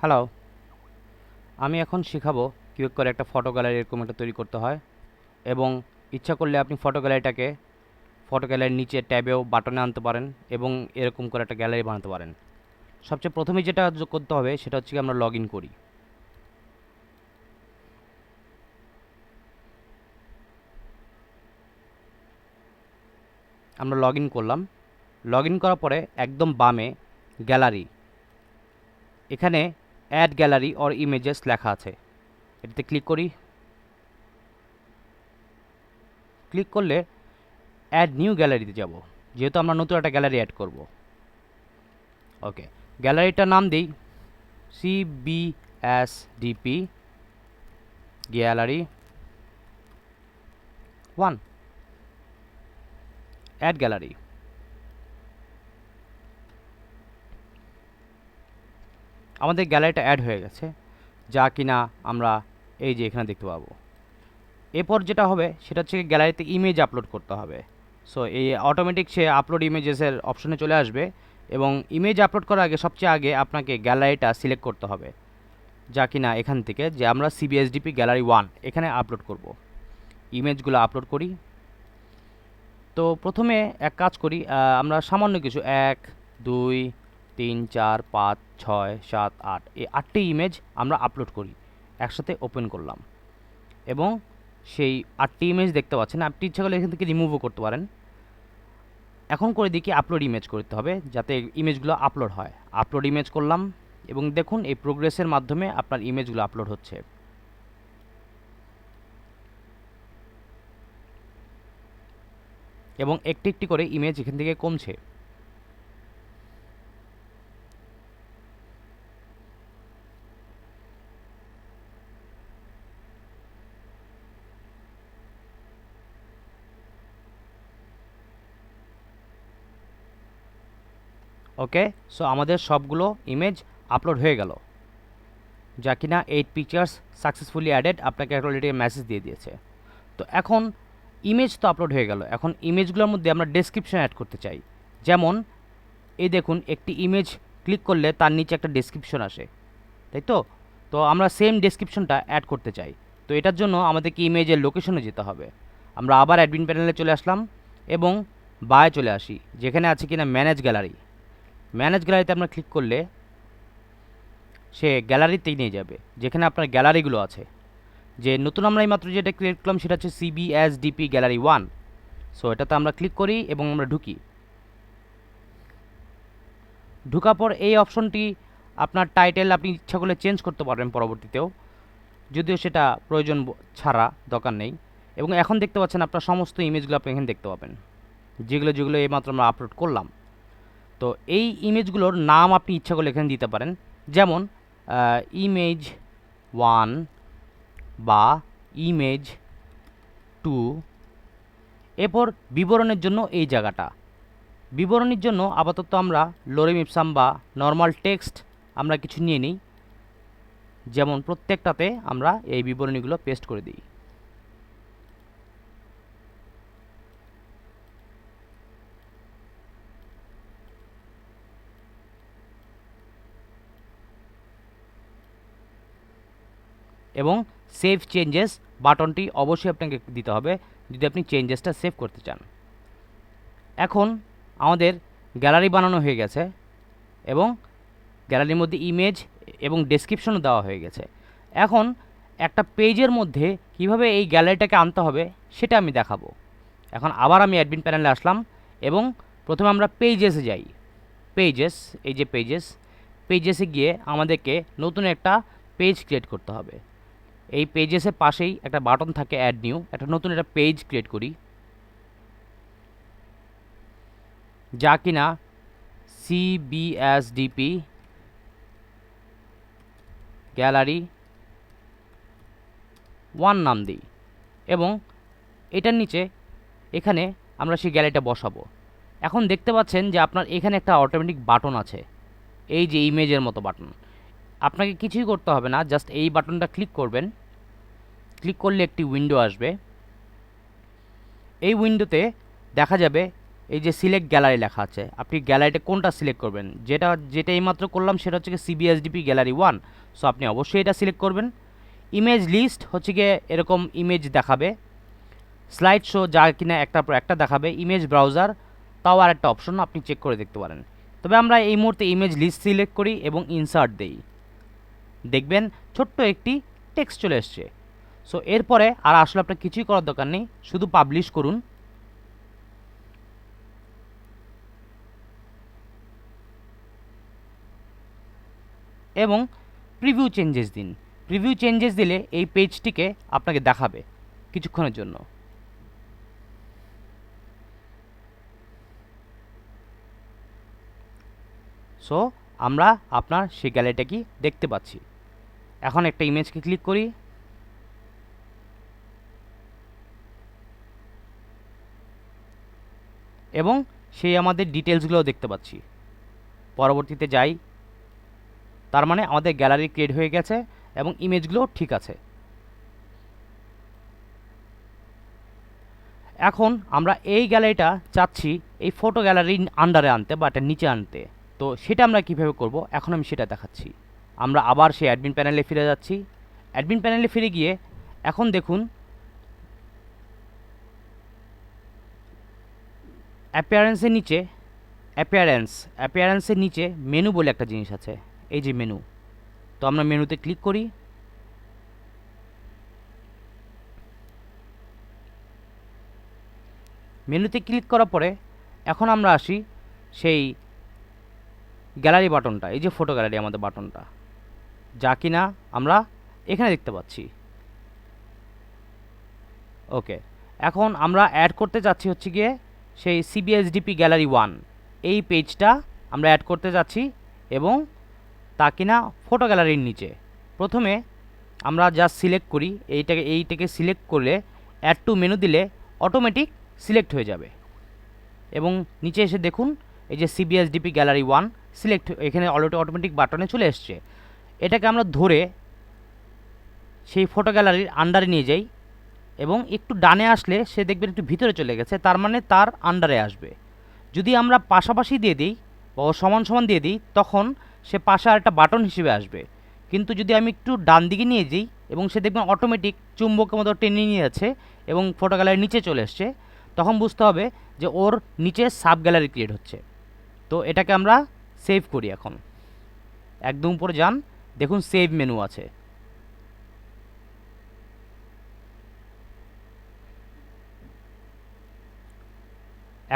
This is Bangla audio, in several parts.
হ্যালো, আমি এখন শেখাবো কীভাবে করে একটা ফটো গ্যালারি এরকম একটা তৈরি করতে হয় এবং ইচ্ছা করলে আপনি ফটো গ্যালারির নিচে ট্যাবেও বাটনে আনতে পারেন এবং এরকম করে একটা গ্যালারি বানাতে পারেন। সবচেয়ে প্রথমে যেটা করতে হবে সেটা হচ্ছে কি আমরা লগ ইন করি। আমরা লগ ইন করলাম। লগ ইন করার পরে একদম বামে গ্যালারি, এখানে অ্যাড গ্যালারি অর ইমেজেস লেখা আছে, এটাতে ক্লিক করি। ক্লিক করলে অ্যাড নিউ গ্যালারিতে যাব, যেহেতু আমরা নতুন একটা গ্যালারি অ্যাড করব। ওকে, গ্যালারিটার নাম দিই CBSDP গ্যালারি 1, অ্যাড গ্যালারি। আমাদের গ্যালারিটা অ্যাড হয়ে গেছে, যা কিনা আমরা এই যে এখানে দেখতে পাবো। এরপর যেটা হবে সেটা হচ্ছে গ্যালারিতে ইমেজ আপলোড করতে হবে। সো এই অটোমেটিক সে আপলোড ইমেজেসের অপশনে চলে আসবে এবং ইমেজ আপলোড করার আগে সবচেয়ে আগে আপনাকে গ্যালারিটা সিলেক্ট করতে হবে, যা কিনা এখান থেকে যে আমরা CBSDP গ্যালারি 1 এখানে আপলোড করব। ইমেজগুলো আপলোড করি। তো প্রথমে এক কাজ করি, আমরা সামান্য কিছু 1 2 3 4 5 6 7 8 এই 8টি ইমেজ আমরা আপলোড করি, একসাথে ওপেন করলাম এবং সেই 8টি ইমেজ দেখতে পাচ্ছেন। আপনি ইচ্ছা করলে এখান থেকে রিমুভও করতে পারেন। এখন করে দিই কি আপলোড ইমেজ করতে হবে যাতে ইমেজগুলো আপলোড হয়। আপলোড ইমেজ করলাম এবং দেখুন এই প্রোগ্রেসের মাধ্যমে আপনার ইমেজগুলো আপলোড হচ্ছে এবং একটি একটি করে ইমেজ এখান থেকে কমছে। ওকে, সো আমাদের সবগুলো ইমেজ আপলোড হয়ে গেল, যা কিনা 8 পিকচার্স সাকসেসফুলি অ্যাডেড আপনাকে অলরেডি মেসেজ দিয়ে দিয়েছে। তো এখন ইমেজ তো আপলোড হয়ে গেল, এখন ইমেজগুলোর মধ্যে আমরা ডেসক্রিপশন অ্যাড করতে চাই। যেমন এই দেখুন, একটি ইমেজ ক্লিক করলে তার নিচে একটা ডেসক্রিপশন আসে, তাই তো? তো আমরা সেম ডেসক্রিপশনটা অ্যাড করতে চাই। তো এটার জন্য আমাদেরকে ইমেজের লোকেশনে যেতে হবে। আমরা আবার অ্যাডমিন প্যানেলে চলে আসলাম এবং বায়ে চলে আসি, যেখানে আছে কিনা ম্যানেজ গ্যালারি। ম্যানেজ গ্যালারিতে আমরা ক্লিক করলে সে গ্যালারিতেই নিয়ে যাবে যেখানে আপনার গ্যালারিগুলো আছে। যে নতুন আমরা এই মাত্র যেটা ক্রিয়েট করলাম সেটা হচ্ছে CBSDP গ্যালারি 1। সো এটাতে আমরা ক্লিক করি এবং আমরা ঢুকি। ঢোকার পর এই অপশনটি আপনার টাইটেল আপনি ইচ্ছা করলে চেঞ্জ করতে পারবেন পরবর্তীতেও, যদিও সেটা প্রয়োজন ছাড়া দরকার নেই। এবং এখন দেখতে পাচ্ছেন আপনার সমস্ত ইমেজগুলো আপনি এখানে দেখতে পাবেন, যেগুলো যেগুলো এইমাত্র আমরা আপলোড করলাম। তো এই ইমেজগুলোর নাম আপনি ইচ্ছা করলে এখানে দিতে পারেন, যেমন ইমেজ 1 বা ইমেজ 2। এরপর বিবরণের জন্য এই জায়গাটা, বিবরণীর জন্য আপাতত আমরা লোরেম ইপসাম বা নর্মাল টেক্সট আমরা কিছু নিয়ে নিই, যেমন প্রত্যেকটাতে আমরা এই বিবরণীগুলো পেস্ট করে দিই। এবং সেভ চেঞ্জেস বাটনটি অবশ্যই আপনাকে দিতে হবে যদি আপনি চেঞ্জেসটা সেভ করতে চান। এখন আমাদের গ্যালারি বানানো হয়ে গেছে এবং গ্যালারির মধ্যে ইমেজ এবং ডেসক্রিপশনও দেওয়া হয়ে গেছে। এখন একটা পেজের মধ্যে কিভাবে এই গ্যালারিটাকে আনতে হবে সেটা আমি দেখাবো। এখন আবার আমি অ্যাডমিন প্যানেলে আসলাম এবং প্রথমে আমরা পেজেসে যাই। পেজেস, এই যে পেজেসে গিয়ে আমাদেরকে নতুন একটা পেজ ক্রিয়েট করতে হবে। এই পেজেসের পাশেই একটা বাটন থাকে অ্যাড নিউ, একটা নতুন একটা পেজ ক্রিয়েট করি, যা কিনা CBSDP গ্যালারি 1 নাম দিই এবং এটার নিচে এখানে আমরা সেই গ্যালারিটা বসাবো। এখন দেখতে পাচ্ছেন যে আপনার এখানে একটা অটোমেটিক বাটন আছে, এই যে ইমেজের মতো বাটন। আপনাকে কিছুই করতে হবে না, জাস্ট এই বাটনটা ক্লিক করবেন। ক্লিক করলে একটি উইন্ডো আসবে। এই উইন্ডোতে দেখা যাবে এই যে সিলেক্ট গ্যালারি লেখা আছে, আপনি গ্যালারিতে কোনটা সিলেক্ট করবেন। যেটা এইমাত্র করলাম সেটা হচ্ছে কি সিবিএসডিপি গ্যালারি 1। সো আপনি অবশ্যই এটা সিলেক্ট করবেন। ইমেজ লিস্ট হচ্ছে গিয়ে এরকম ইমেজ দেখাবে। স্লাইড শো যা কিনা একটার পর একটা দেখাবে। ইমেজ ব্রাউজার তাও আর একটা অপশন, আপনি চেক করে দেখতে পারেন। তবে আমরা এই মুহূর্তে ইমেজ লিস্ট সিলেক্ট করি এবং ইনসার্ট দেই। দেখবেন ছোট্ট একটি টেক্সট চলে এসছে। সো এরপরে আর আসলে আপনার কিছুই করার দরকার নেই, শুধু পাবলিশ করুন। এবং প্রিভিউ চেঞ্জেস দিন। প্রিভিউ চেঞ্জেস দিলে এই পেজটিকে আপনাকে দেখাবে কিছুক্ষণের জন্য। সো আমরা আপনার সেই গ্যালারিটা কি দেখতে পাচ্ছি। এখন একটা ইমেজকে ক্লিক করি এবং সেই আমাদের ডিটেলসগুলো দেখতে পাচ্ছি। পরবর্তীতে যাই, তার মানে আমাদের গ্যালারি ক্রিয়েট হয়ে গেছে এবং ইমেজগুলো ঠিক আছে। এখন আমরা এই গ্যালারিটা চাচ্ছি এই ফটো গ্যালারির আন্ডারে আনতে বা এটা নিচে আনতে। তো সেটা আমরা কীভাবে করব, এখন আমি সেটা দেখাচ্ছি। আমরা আবার সেই অ্যাডমিন প্যানেলে ফিরে যাচ্ছি। অ্যাডমিন প্যানেলে ফিরে গিয়ে এখন দেখুন অ্যাপিয়ারেন্সের নিচে মেনু বলে একটা জিনিস আছে, এই যে মেনু। তো আমরা মেনুতে ক্লিক করি। মেনুতে ক্লিক করার পরে এখন আমরা আসি সেই গ্যালারি বাটনটা, এই যে ফটো গ্যালারি আমাদের বাটনটা, যা কিনা আমরা এখানে দেখতে পাচ্ছি। ওকে, এখন আমরা অ্যাড করতে যাচ্ছি হচ্ছে গিয়ে সেই সিবিএসডিপি গ্যালারি 1 এই পেজটা আমরা অ্যাড করতে যাচ্ছি। এবং তা কিনা ফটো গ্যালারির নিচে প্রথমে আমরা যা সিলেক্ট করি, এইটাকে সিলেক্ট করলে অ্যাড টু মেনু দিলে অটোমেটিক সিলেক্ট হয়ে যাবে। এবং নিচে এসে দেখুন এই যে সিবিএসডিপি গ্যালারি 1 সিলেক্ট, এখানে অলরেডি অটোমেটিক বাটনে চলে এসছে। এটাকে আমরা ধরে সেই ফটো গ্যালারির আন্ডারে নিয়ে যাই এবং একটু ডানে আসলে সে দেখবেন একটু ভিতরে চলে গেছে, তার মানে তার আন্ডারে আসবে। যদি আমরা পাশাপাশি দিয়ে দিই বা সমান সমান দিয়ে দিই তখন সে পাশে আর একটা বাটন হিসেবে আসবে। কিন্তু যদি আমি একটু ডান দিকে নিয়ে যাই এবং সে দেখবেন অটোমেটিক চুম্বকের মতো টেনে নিয়ে যাচ্ছে এবং ফটো গ্যালারির নিচে চলে এসছে, তখন বুঝতে হবে যে ওর নিচে সাব গ্যালারি ক্রিয়েট হচ্ছে। তো এটাকে আমরা সেভ করি। এখন একদম উপরে যান, দেখুন সেভ মেনু আছে।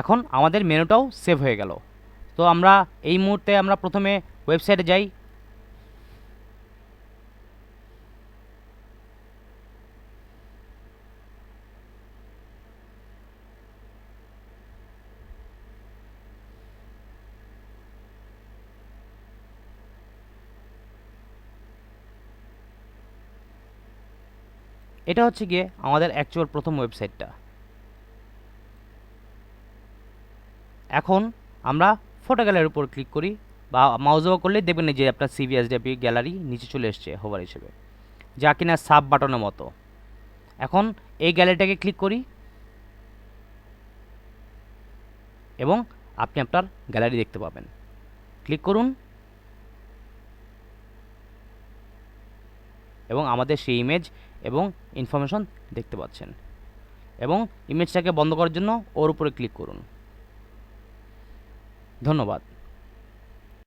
এখন আমাদের মেনুটাও সেভ হয়ে গেল। তো আমরা এই মুহূর্তে আমরা প্রথমে ওয়েবসাইটে যাই। এটা হচ্ছে গিয়ে আমাদের অ্যাকচুয়াল প্রথম ওয়েবসাইটটা। এখন আমরা ফটো গ্যালারির উপর ক্লিক করি বা মাউস ওভার করলে দেখবেন যে আপনার সিবিএসডিপি গ্যালারি নিচে চলে এসছে হোভার হিসেবে, যা কিনা সাব বাটনের মতো। এখন এই গ্যালারিটাকে ক্লিক করি এবং আপনি আপনার গ্যালারি দেখতে পাবেন। ক্লিক করুন এবং আমাদের সেই ইমেজ এবং ইনফরমেশন দেখতে পাচ্ছেন। এবং ইমেজটাকে বন্ধ করার জন্য ওর উপরে ক্লিক করুন। ধন্যবাদ।